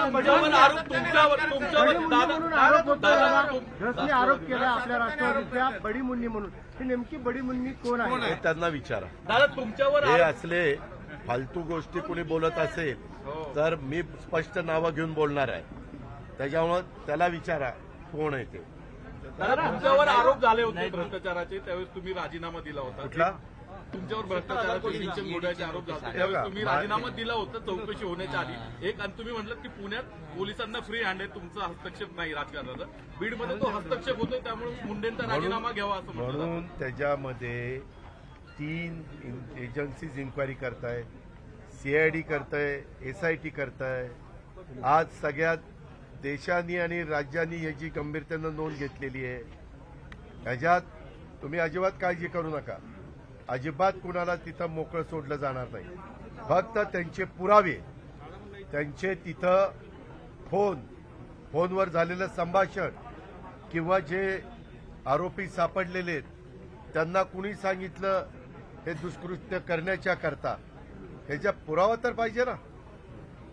तुमच्यावर आरोप रसने आरोप केला आपल्या राष्ट्रवादीच्या बडी मुन्नी म्हणून. ही नेमकी बडी मुन्नी कोण आहे हे त्यांना विचारा. दादा तुमच्यावर हे असले फालतू गोष्टी कोणी बोलत असेल तर मी स्पष्ट नावं घेऊन बोलणार आहे. त्याच्यामुळे त्याला विचारा कोण आहे ते. दादा तुमच्यावर आरोप झाले होते भ्रष्टाचाराचे, त्यावेळेस तुम्ही राजीनामा दिला होता. कुठला तुमच्यावर भ्रष्टाचाराचे सिंचन घोटाळ्याचे आरोप झाले होते, त्यावेळेस तुम्ही राजीनामा दिला होता चौकशी होण्याच्या आधी. एक आणि तुम्ही म्हटलं की पुण्यात पोलिसांना फ्री हँड आहे, तुमचा हस्तक्षेप नाही राजकारणाचा. बीडमध्ये तो हस्तक्षेप होतोय, त्यामुळे मुंडेंचा राजीनामा घ्यावा असं म्हटलं. म्हणून त्याच्यामध्ये 3 एजन्सीज इन्क्वायरी करताय, सीआयडी करताय, एसआयटी करताय. आज सगळ्यात देशांनी आणि राज्यांनी याची गंभीरतेनं नोंद घेतलेली आहे. याच्यात तुम्ही अजिबात काळजी करू नका. अजिबात कुणाला तिथं मोकळं सोडलं जाणार नाही. फक्त त्यांचे पुरावे, त्यांचे तिथं फोनवर झालेलं संभाषण किंवा जे आरोपी सापडलेले आहेत त्यांना कुणी सांगितलं हे दुष्कृत्य करण्याच्या करता, ह्याचा पुरावा तर पाहिजे ना.